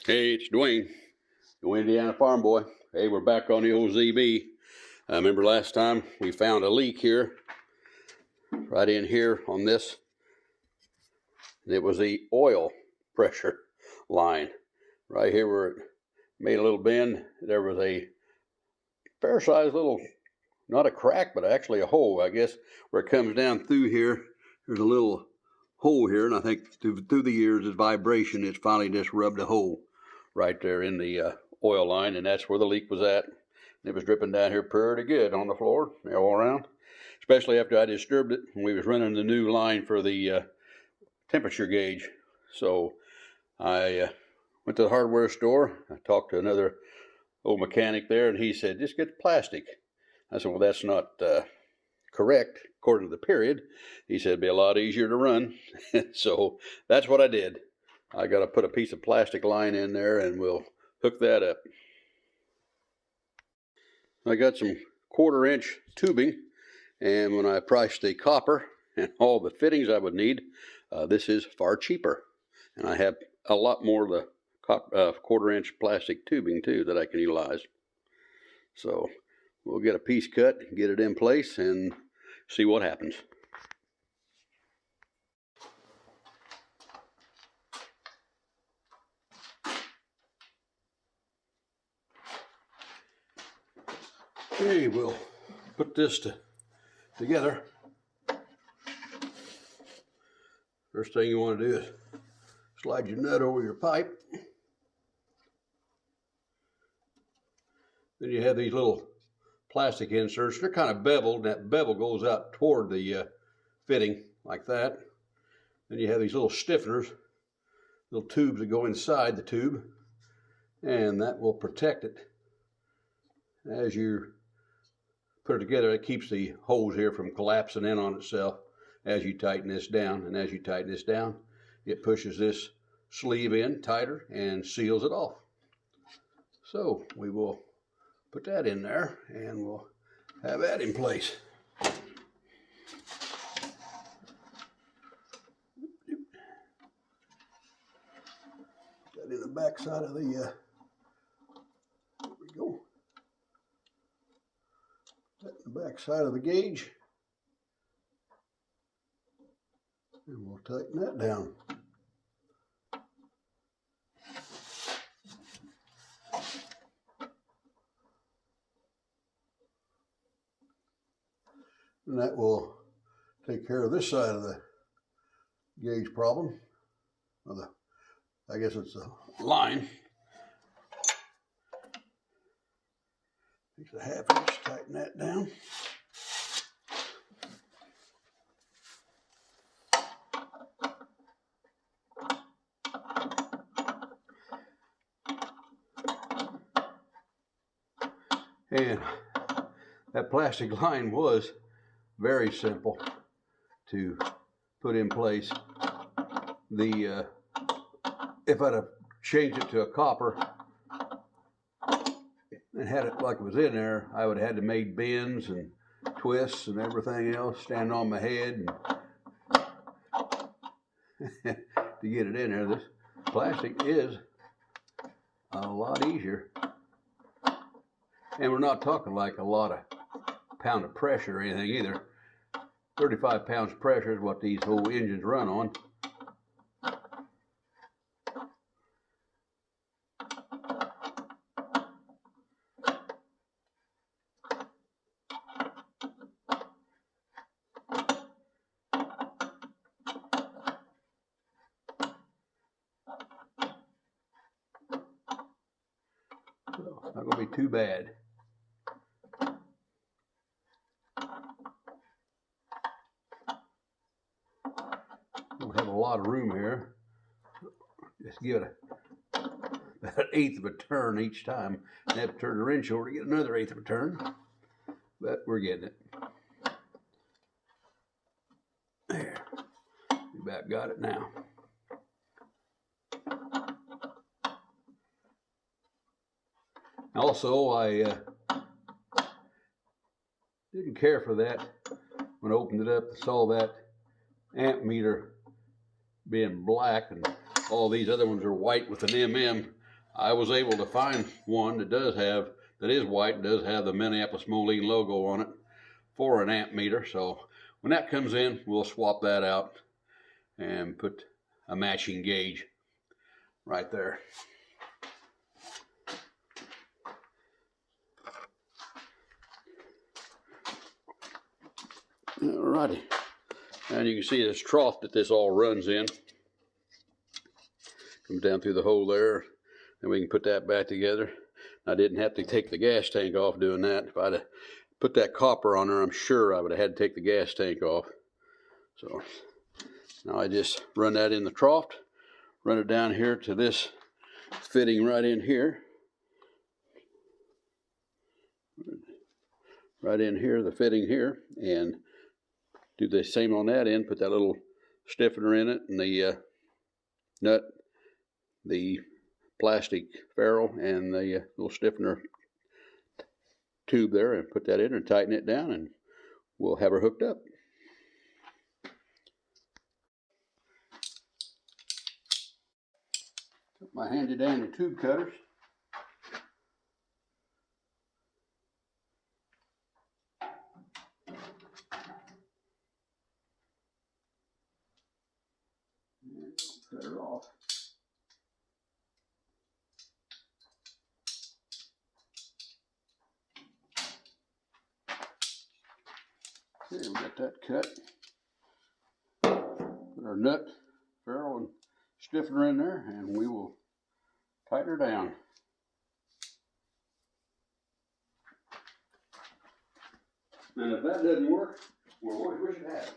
Hey, it's Dwayne, the Indiana Farm Boy. Hey, we're back on the old ZB. I remember last time we found a leak here, right in here on this. It was the oil pressure line. Right here where it made a little bend, there was a fair-sized little, not a crack, but actually a hole, I guess, where it comes down through here. There's a little hole here, and I think through the years, its vibration, it's finally just rubbed a hole right there in the oil line, and that's where the leak was at. It was dripping down here pretty good on the floor, all around, especially after I disturbed it when we was running the new line for the temperature gauge. So I went to the hardware store. I talked to another old mechanic there, and he said, just get the plastic. I said, well, that's not correct according to the period. He said it'd be a lot easier to run. So that's what I did. I got to put a piece of plastic line in there and we'll hook that up. I got some 1/4-inch tubing, and when I priced the copper and all the fittings I would need, this is far cheaper. And I have a lot more of the 1/4-inch plastic tubing too that I can utilize. So we'll get a piece cut, get it in place, and see what happens. Okay, we'll put this together. First thing you want to do is slide your nut over your pipe. Then you have these little plastic inserts. They're kind of beveled, and that bevel goes out toward the fitting like that. Then you have these little stiffeners, little tubes that go inside the tube, and that will protect it. As you put it together, it keeps the hose here from collapsing in on itself as you tighten this down. And as you tighten this down, it pushes this sleeve in tighter and seals it off. So we will put that in there and we'll have that in place. That in the back side of the, there we go. That in the back side of the gauge. And we'll tighten that down. And that will take care of this side of the gauge problem. Or I guess it's the line. Takes a 1/2 inch, tighten that down. And that plastic line was very simple to put in place. The if I'd have changed it to a copper and had it like it was in there, I would have had to make bends and twists and everything else, stand on my head and to get it in there. This plastic is a lot easier. And we're not talking like a lot of pound of pressure or anything either. 35 pounds of pressure is what these whole engines run on. So, not going to be too bad. Don't have a lot of room here. Just give it about 1/8 of a turn each time. And have to turn the wrench over to get another 1/8 of a turn. But we're getting it. There. We about got it now. Also, I didn't care for that when I opened it up and saw that amp meter being black and all these other ones are white with an MM. I was able to find one that is white, does have the Minneapolis Moline logo on it for an amp meter. So when that comes in, we'll swap that out and put a matching gauge right there. Alrighty, and you can see this trough that this all runs in. Comes down through the hole there, and we can put that back together. I didn't have to take the gas tank off doing that. If I'd have put that copper on there, I'm sure I would have had to take the gas tank off. So now I just run that in the trough, run it down here to this fitting right in here. Right in here, the fitting here, and do the same on that end, put that little stiffener in it, and the nut, the plastic ferrule, and the little stiffener tube there, and put that in and tighten it down, and we'll have her hooked up. Took my handy dandy tube cutters. Cut her off. Okay, we got that cut. Put our nut, ferrule, and stiffener in there, and we will tighten her down. And if that doesn't work, well, what we should have.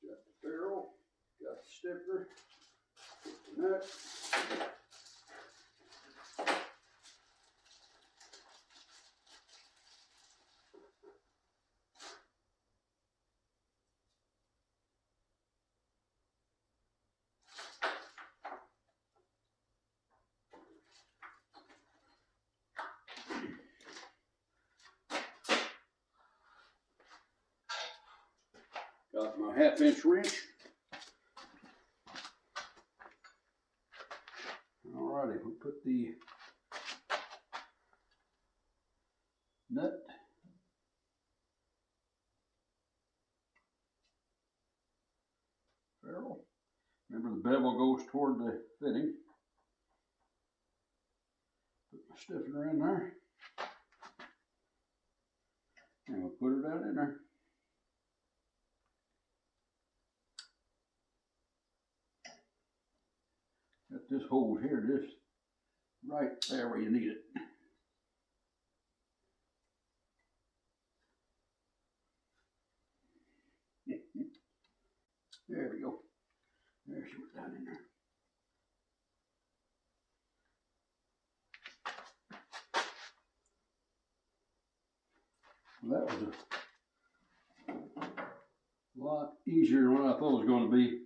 Got the ferrule, got the stiffener, the nut. Got my 1/2-inch wrench. Alrighty, we'll put the nut, ferrule. Remember, the bevel goes toward the fitting. Put my stiffener in there, and we'll put her down in there. Got this hole here, just right there where you need it. There we go. There she was down in there. Well, that was a lot easier than what I thought it was going to be.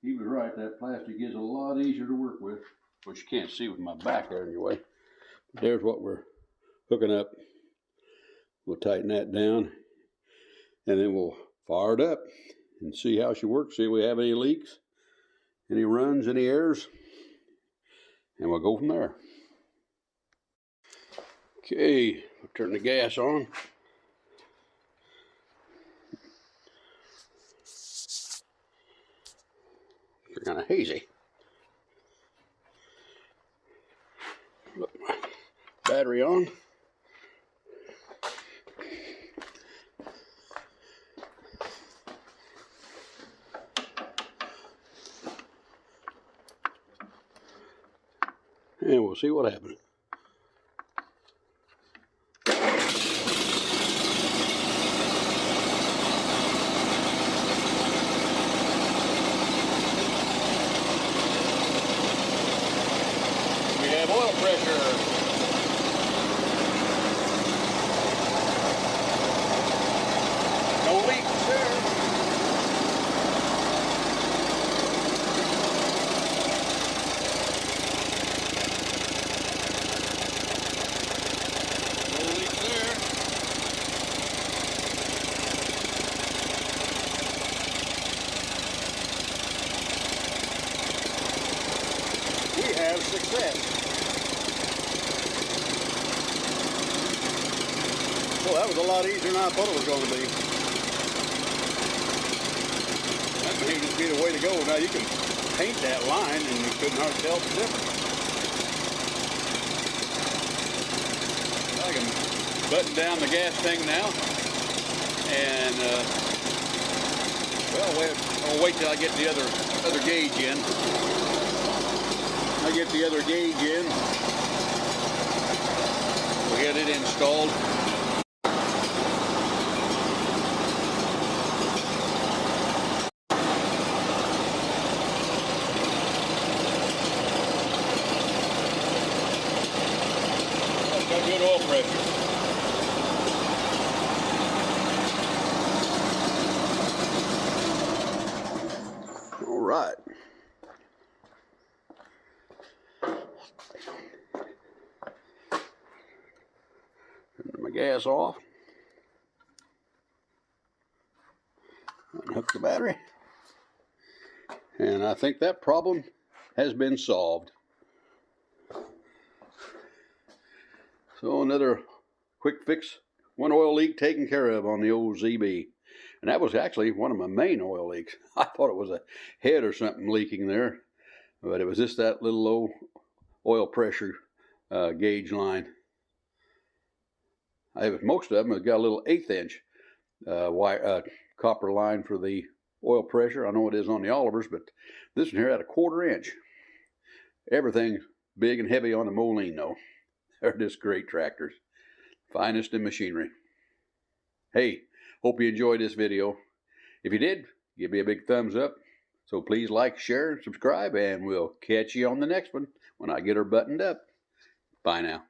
He was right, that plastic is a lot easier to work with, which you can't see with my back there anyway. But there's what we're hooking up. We'll tighten that down, and then we'll fire it up and see how she works, see if we have any leaks, any runs, any errors, and we'll go from there. Okay, I'll turn the gas on. They're kind of hazy. Put my battery on. And we'll see what happens. We have oil pressure. No leaks there. that. Well, that was a lot easier than I thought it was going to be. That may just be the way to go. Now you can paint that line and you couldn't hardly tell the difference. I can button down the gas tank now, and well, I'll wait till I get the other gauge in. I get the other gauge in. We'll get it installed. It's got good oil pressure. All right. Turn my gas off. Unhook the battery. And I think that problem has been solved. So another quick fix, one oil leak taken care of on the old ZB. And that was actually one of my main oil leaks. I thought it was a head or something leaking there, but it was just that little low oil pressure gauge line. Most of them have got a little 1/8 inch copper line for the oil pressure. I know it is on the Olivers, but this one here had a 1/4 inch. Everything big and heavy on the Moline though. They're just great tractors. Finest in machinery. Hey, hope you enjoyed this video. If you did, give me a big thumbs up. So please like, share, and subscribe, and we'll catch you on the next one when I get her buttoned up. Bye now.